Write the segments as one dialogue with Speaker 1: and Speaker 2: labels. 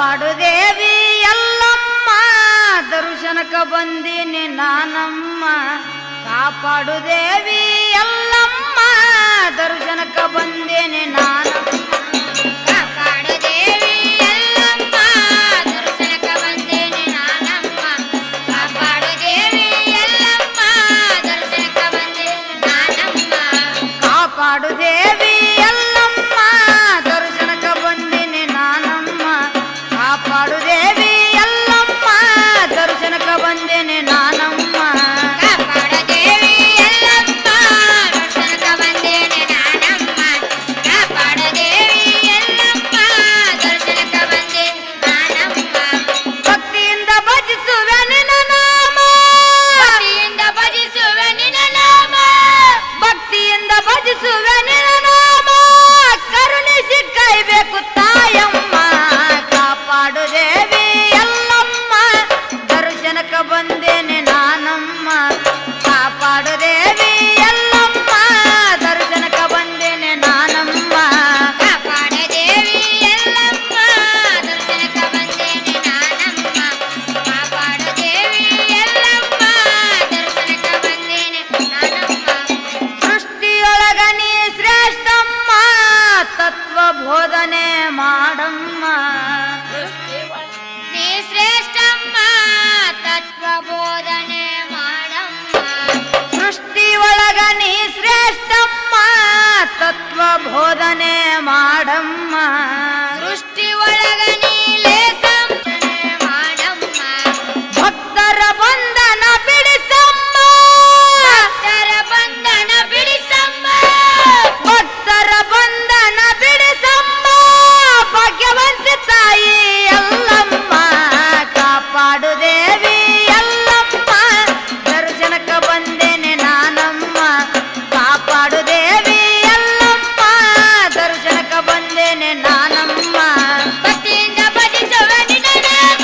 Speaker 1: ಕಾಪಾಡು ದೇವಿ ಎಲ್ಲಮ್ಮ ದರ್ಶನಕ ಬಂದೀನಿ ನಾನಮ್ಮ ಕಾಪಾಡು ದೇವಿ ಎಲ್ಲಮ್ಮ ದರ್ಶನಕ ಬಂದೀನಿ ನಾನಮ್ಮ
Speaker 2: ಕಾಪಾಡು ದೇವಿ ಎಲ್ಲಮ್ಮ ದರ್ಶನಕ ಬಂದೀನಿ ನಾನಮ್ಮ ಕಾಪಾಡು ದೇವಿ ಎಲ್ಲಮ್ಮ ದರ್ಶನಕ ಬಂದೀನಿ ನಾನಮ್ಮ
Speaker 1: ಕಾಪಾಡು ದೇವಿ ಎಲ್ಲಮ್ಮ ದರ್ಶನಕ ಬಂದೀನಿ ನಾನಮ್ಮ ಕಾಪಾಡು ದೇವಿ ಎಲ್ಲಮ್ಮ ದರ್ಶನಕ ಬಂದೀನಿ ನಾನಮ್ಮ
Speaker 2: ಕಾಪಾಡು ದೇವಿ ಎಲ್ಲಮ್ಮ ದರ್ಶನಕ ಬಂದೀನಿ ನಾನಮ್ಮ ಕಾಪಾಡು ದೇವಿ ಎಲ್ಲಮ್ಮ ದರ್ಶನಕ ಬಂದೀನಿ ನಾನಮ್ಮ
Speaker 1: ಭಕ್ತಿಯಿಂದ ಭಜಿಸುವೆ ನಿನ್ನ ನಾಮ
Speaker 2: ಭಕ್ತಿಯಿಂದ ಭಜಿಸುವೆ ನಿನ್ನ ನಾಮ
Speaker 1: ಭಕ್ತಿಯಿಂದ ಭಜಿಸುವೆ ನಿನ್ನ ನಾಮ ಕರುಣಿಸಿ ಕೈಬೇಕು ತಾಯಮ್ಮ ಕಾಪಾಡು ದೇವಿ ಎಲ್ಲಮ್ಮ ದರ್ಶನಕ ಬಂದೇನೆ ನಾನಮ್ಮ ಕಾಪಾಡು ದೇವಿ ಎಲ್ಲಮ್ಮ ದರ್ಶನಕ ಬಂದೇನೆ ನಾನಮ್ಮ
Speaker 2: ಕಾಪಾಡು ದೇವಿ ಎಲ್ಲಮ್ಮ ದರ್ಶನಕ ಬಂದೀನಿ ನಾನಮ್ಮ ಕಾಪಾಡು ದೇವಿ ಎಲ್ಲಮ್ಮ ದರ್ಶನಕ ಬಂದೀನಿ ನಾನಮ್ಮ
Speaker 1: ಸೃಷ್ಟಿಯೊಳಗ ನೀ ಶ್ರೇಷ್ಠಮ್ಮ ತತ್ವ ಬೋಧನೆ ಮಾಡಮ್ಮ
Speaker 2: ನೀ ಶ್ರೇಷ್ಠಮ್ಮ ತತ್ವ ಬೋಧನೆ ಮಾಡಮ್ಮ
Speaker 1: ಸೃಷ್ಟಿ ಒಳಗ ನೀ ಶ್ರೇಷ್ಠಮ್ಮ ತತ್ವ ಬೋಧನೆ ಮಾಡಮ್ಮ
Speaker 2: ಸೃಷ್ಟಿ ಒಳಗ ನೀಲೇಸಂಸನೆ ಮಾಡಮ್ಮ
Speaker 1: ಭಕ್ತರ ಬಂಧನ ಬಿಡಿಸಮ್ಮ
Speaker 2: ಭಕ್ತರ ಬಂಧನ ಬಿಡಿಸಮ್ಮ
Speaker 1: ಭಕ್ತರ ಬಂಧನ ಬಿಡಿಸಮ್ಮ ಭಾಗ್ಯವಂತಿ ತಾಯಿ ಎಲ್ಲಮ್ಮ ಕಾಪಾಡು ದೇವಿ ಎಲ್ಲಮ್ಮ ದರ್ಶನಕ ಬಂದೇನೆ ನಾನಮ್ಮ ಕಾಪಾಡು ದೇವಿ ಎಲ್ಲಮ್ಮ ದರ್ಶನಕ ಬಂದೇನೆ ನಾನಮ್ಮ
Speaker 2: ಭಕ್ತಿಯಿಂದ ಭಜಿಸುವೆ ನಿನ್ನ ನಾಮ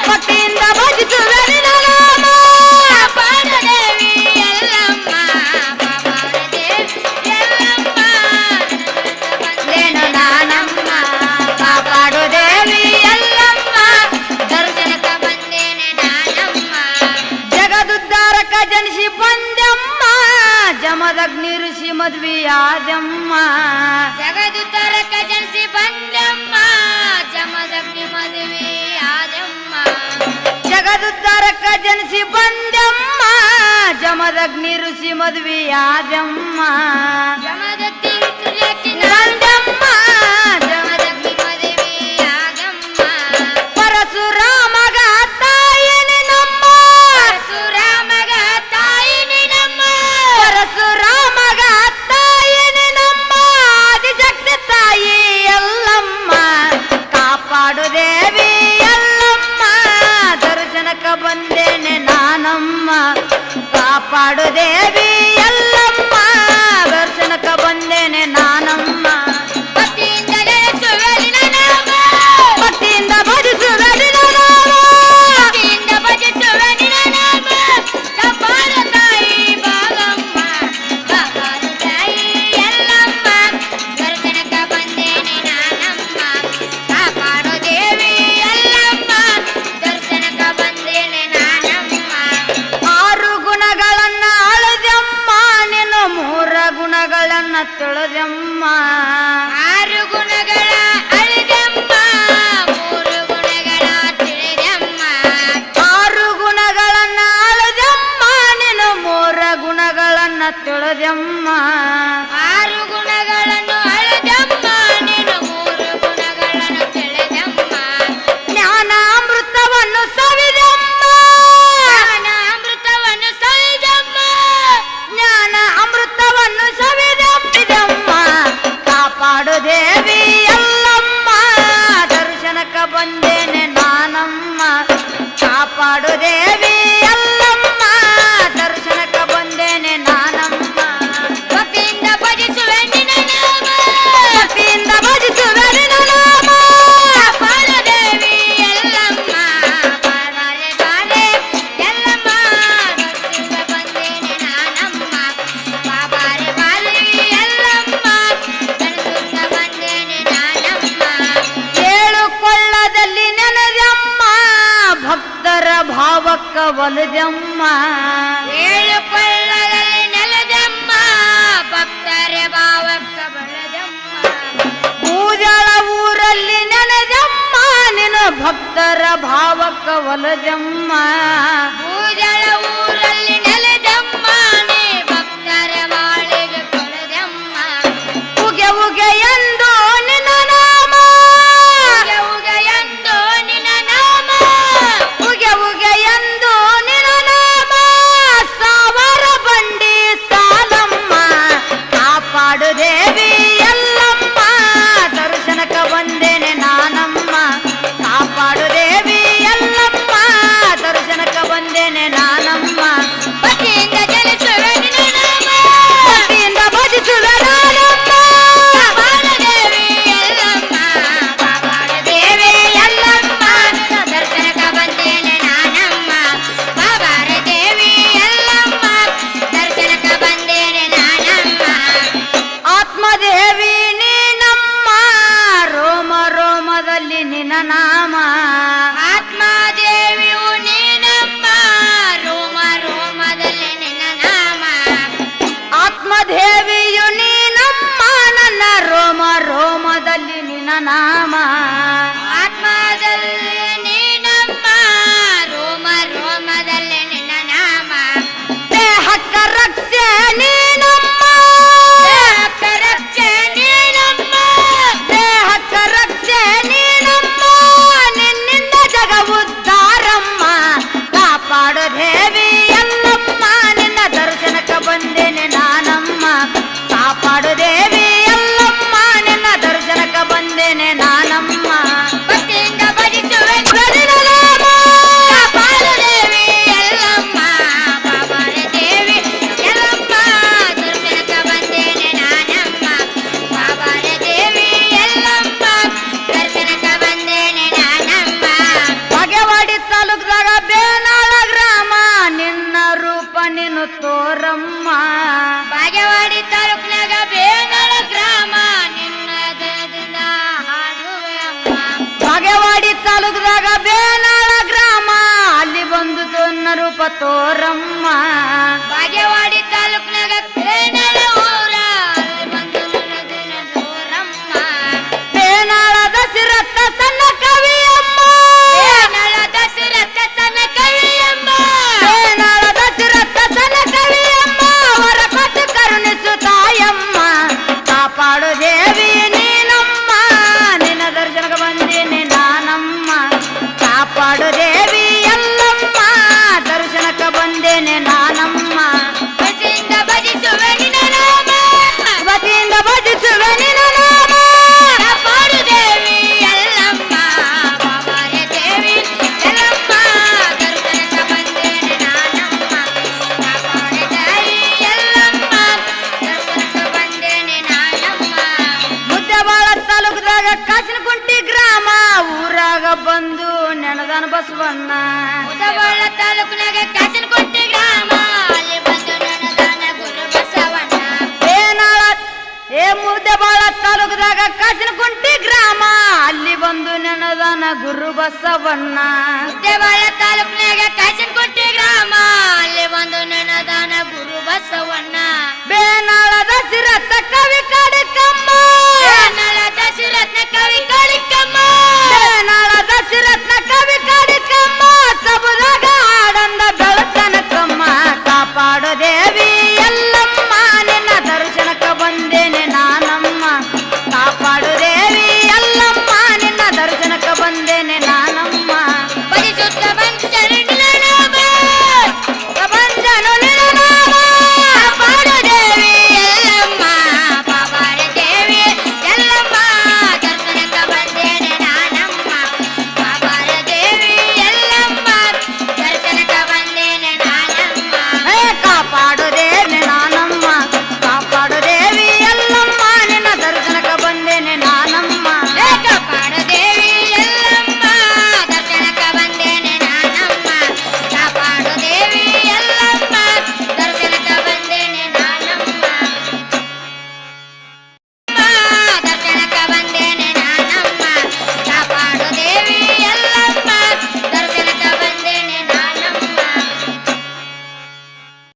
Speaker 1: ಭಕ್ತಿಯಿಂದ ಭಜಿಸುವೆ ನಿನ್ನ ನಾಮ
Speaker 2: ಕಾಪಾಡು ದೇವಿ ಎಲ್ಲಮ್ಮ ಕಾಪಾಡು ದೇವಿ ಎಲ್ಲಮ್ಮ
Speaker 1: ಲೇನ ನಾನಮ್ಮ ಕಾಪಾಡು ದೇವಿ ಎಲ್ಲಮ್ಮ
Speaker 2: ದರ್ಶನಕ ಬಂದೇನೆ ನಾನಮ್ಮ
Speaker 1: ಜಗದುದ್ಧಾರಕ ಜನಿಸಿ ಬಂದೆಮ್ಮ ಜಮದಗ್ನಿ ಋಷಿ ಮದ್ವಿಯಾದಮ್ಮ
Speaker 2: ಜಗದುತ್ತರಕ ಜನಿಸಿ ಬಂದಮ್ಮ ಜಮದಗ್ನಿ ಮದುವೆ ಆದಮ್ಮ
Speaker 1: ಜಗದುದ್ಧಾರಕ ಜನಿಸಿ ಬಂದೆಮ್ಮ ಜಮದಗ್ನಿ ಋಷಿ ಮದ್ವಿಯಾದಮ್ಮ
Speaker 2: ಜಮದಗ್ನಿ
Speaker 1: ಬಂದೆಮ್ಮ
Speaker 2: ಜಮದಗ್ನಿ ಮದುವೆ ಆದಮ್ಮ
Speaker 1: ಪರಶುರಾಮಗ ತಾಯಿನಿ ನಮ್ಮ
Speaker 2: ಪರಶುರಾಮಗ ತಾಯಿ ನಿನಮ್ಮ
Speaker 1: ಪರಶುರಾಮಗ ತಾಯಿನಿ ನಮ್ಮ ಆದಿಶಕ್ತಿ ತಾಯಿ ಎಲ್ಲಮ್ಮ ಕಾಪಾಡು ದೇವಿ ಎಲ್ಲಮ್ಮ ದರ್ಶನಕ ಬಂದೇನೆ ನಾನಮ್ಮ ಕಾಪಾಡು ದೇವಿ ಎಲ್ಲಮ್ಮ ದರ್ಶನಕ ಬಂದೇನೆ ನಾನಮ್ಮ ಒಲದಮ್ಮ
Speaker 2: ಏಳು ಕೊಳ್ಳದಲ್ಲಿ ನೆಲದಮ್ಮ ಭಕ್ತರ ಭಾವಕ್ಕ ಬಳದಮ್ಮ
Speaker 1: ಪೂಜಾಳ ಊರಲ್ಲಿ ನೆನೆದಮ್ಮ ನಿನ್ನ ಭಕ್ತರ ಭಾವಕ್ಕ ಒಲದಮ್ಮ
Speaker 2: ಪೂಜಳ ಊರಲ್ಲಿ ನೆಲದಮ್ಮ ನೀ ಭಕ್ತರ ಬಾಳಿಗೆ ಕೊಳದಮ್ಮ
Speaker 1: ಉಗೆ ಉಗೆ ಎಂದು ನಿನ್ನ ನಾಮ
Speaker 2: ಉಗೆ ಉಗೆ ಎಂದು ನಿನ್ನ ನಾಮ
Speaker 1: ಉಗೆ ಉಗೆ ಎಂದು ನಿನ್ನ ನಾಮ ಸಾವರ ಬಂಡಿ ಸಾಲಮ್ಮ ಕಾಪಾಡು ದೇವಿ ಎಲ್ಲಮ್ಮ ದರ್ಶನಕ್ಕ ಬಂದೇನೆ ನಾನಮ್ಮ ಕಾಪಾಡು ದೇವಿ ಎಲ್ಲಮ್ಮ ದರ್ಶನಕ್ಕ ಬಂದೇನೆ ನಾನಮ್ಮ
Speaker 2: ಭಕ್ತಿಯಿಂದ ಜನಿಸುವೆ ನಿನ್ನ ನಾಮ
Speaker 1: ಭಕ್ತಿಯಿಂದ ಭಜಿಸುವೆ ನಾನಮ್ಮ
Speaker 2: ಬಾಲದೇವಿ ಎಲ್ಲಮ್ಮ ಬಾಬಾರದೇವಿ ಎಲ್ಲಮ್ಮ ದರ್ಶನಕ ಬಂದೇನೆ ನಾನಮ್ಮ ಬಾಬಾರದೇವಿ ಎಲ್ಲಮ್ಮ ದರ್ಶನಕ ಬಂದೇನೆ ನಾನಮ್ಮ
Speaker 1: ಆತ್ಮದೇವಿ ನೀನಮ್ಮ ರೋಮ ರೋಮದಲ್ಲಿ ನಿನ್ನ ನಾಮ
Speaker 2: ಆತ್ಮದೇವಿಯು ನೀನಮ್ಮ ರೋಮ ರೋಮದಲ್ಲಿ ನಿನ್ನ ನಾಮ
Speaker 1: ಆತ್ಮದೇವಿಯು ನೀನಮ್ಮ ನನ್ನ ರೋಮ ರೋಮದಲ್ಲಿ ನಿನ್ನ ನಾಮ
Speaker 2: ಆತ್ಮದಲ್ಲಿ ನೀನಮ್ಮ ರೋಮ ರೋಮದಲ್ಲಿ ನಿನ್ನ ನಾಮ
Speaker 1: ದೇಹಕ್ಕ ರಕ್ಷೆ ನೀನಮ್ಮ
Speaker 2: ದೇಹಕ್ಕ ರಕ್ಷೆ ನೀನಮ್ಮ
Speaker 1: ದೇಹಕ್ಕ ರಕ್ಷೆ ನೀನಮ್ಮ ನಿನ್ನಿಂದ ಜಗ ಉದ್ಧಾರಮ್ಮ ಕಾಪಾಡು ದೇವಿ ಎಲ್ಲಮ್ಮ ನಿನ್ನ ದರ್ಶನಕ್ಕ ಬಂದೇನೆ ನಾನಮ್ಮ ಕಾಪಾಡು ದೇವಿ ಎಲ್ಲಮ್ಮ ನಿನ್ನ ದರ್ಶನಕ್ಕ ಬಂದೇನೆ ನಾನಮ್ಮ
Speaker 2: ಭಕ್ತಿಯಿಂದ ಭಜಿಸುವೆ
Speaker 1: ನಿನ್ನ ನಾಮ.
Speaker 2: ಬಾಲದೇವಿ ಎಲ್ಲಮ್ಮ ಬಾಬಾರದೇವಿ ಎಲ್ಲಮ್ಮ ದರ್ಶನಕ ಬಂದೇನೆ ನಾನಮ್ಮ ಬಾಬಾರದೇವಿ ಎಲ್ಲಮ್ಮ ದರ್ಶನಕ ಬಂದೇನೆ ನಾನಮ್ಮ
Speaker 1: ಬಾಗೇವಾಡಿ ತಾಲೂಕದಾಗ ಬೇನಾಳ ಗ್ರಾಮ ನಿನ್ನ ರೂಪ ನೀನು ತೋರಮ್ಮ
Speaker 2: ಬಾಗೇವಾಡಿ ತಾಲೂಕಿನಾಗ ಬೇನಳ ಗ್ರಾಮ ನಿನ್ನ ದಯದಿಂದ ಹಾಡುವೆ ಅಮ್ಮ
Speaker 1: ಬಾಗೇವಾಡಿ ತಾಲೂಕದಾಗ ಬೇನಾಳ ಗ್ರಾಮ ಅಲ್ಲಿ ಬಂದು ತನ್ನ ರೂಪ ತೋರಮ್ಮ
Speaker 2: ಬಾಗೇವಾಡಿ ತಾಲೂಕಿನಾಗ ಬೇನಳ ಊರ ಅಲ್ಲಿ ಬಂದು ನನ್ನ ದಿನ ದೂರಮ್ಮ
Speaker 1: ಬೇನಾಳ ದಶರಥ ಸಣ್ಣ ಕವಿಯಮ್ಮ
Speaker 2: ಬೇನಳ ದಶರಥ ಸಣ್ಣ ಕವಿಯಮ್ಮ
Speaker 1: ಬೇನಾಳ ದಶರಥ ಸಣ್ಣ ಕವಿಯಮ್ಮ ಅವರ ಕೊಟ್ಟು ಕರುಣಿಸು ತಾಯಮ್ಮ ಕಾಪಾಡು ದೇವಿ ನೀನಮ್ಮ ನಿನ್ನ ದರ್ಶನಕ್ಕೆ ಬಂದೀನಿ ನಾನಮ್ಮ ಕಾಪಾಡು ದೇವಿ ಎಲ್ಲಮ್ಮ ದರ್ಶನಕ್ಕೆ ಬಂದೇನೆ ನಾನಮ್ಮ
Speaker 2: ಭಕ್ತಿಯಿಂದ ಭಜಿಸುವೆ ನಿನ್ನ ನಾಮ
Speaker 1: ಭಕ್ತಿಯಿಂದ ಭಜಿಸುವೆ ನಿನ್ನ ನಾಮ
Speaker 2: ಕಾಪಾಡು ದೇವಿ ಎಲ್ಲಮ್ಮ ಬಾಬಾರೆ ದೇವಿ ಎಲ್ಲಮ್ಮ ದರ್ಶನಕ ಬಂದೇನೆ ನಾನಮ್ಮ ಕಾಪಾಡೆ ತಾಯಿ ಎಲ್ಲಮ್ಮ ದರ್ಶನಕ ಬಂದೇನೆ ನಾನಮ್ಮ
Speaker 1: ಮುದ್ದೆಬಾಳ ತಾಲೂಕದಾಗ ಕಾಸಿನಕುಂಟಿ ಗ್ರಾಮ ಊರಾಗ ಬಂದು ನೆನದನ ಬಸವಣ್ಣ
Speaker 2: ಮುದಬಾಳ ತಾಲೂಕಿನಾಗ ಕಾಸಿನಕೊಟ್ಟಿ ಗ್ರಾಮ ಅಲ್ಲಿ ಬಂದು ನನದಾನ ಗುರು ಬಸವಣ್ಣ
Speaker 1: ಬೇನಾಳ ಮುದ್ದೆಬಾಳ ತಾಲೂಕದಾಗ ಕಾಸಿನಕುಂಟಿ ಗ್ರಾಮ ಅಲ್ಲಿ ಬಂದು ನೆನದನ ಗುರು ಬಸವಣ್ಣ
Speaker 2: ಮುದ್ದೆಬಾಳ ತಾಲೂಕಿನಾಗ ಕಾಸಿನಕೊಟ್ಟಿ ಗ್ರಾಮ ಅಲ್ಲಿ ಬಂದು ನನದಾನ ಗುರು ಬಸವಣ್ಣ
Speaker 1: ಬೇನಾಳ ದಶರಥ ಕವಿ ಕಡಕಮ್ಮ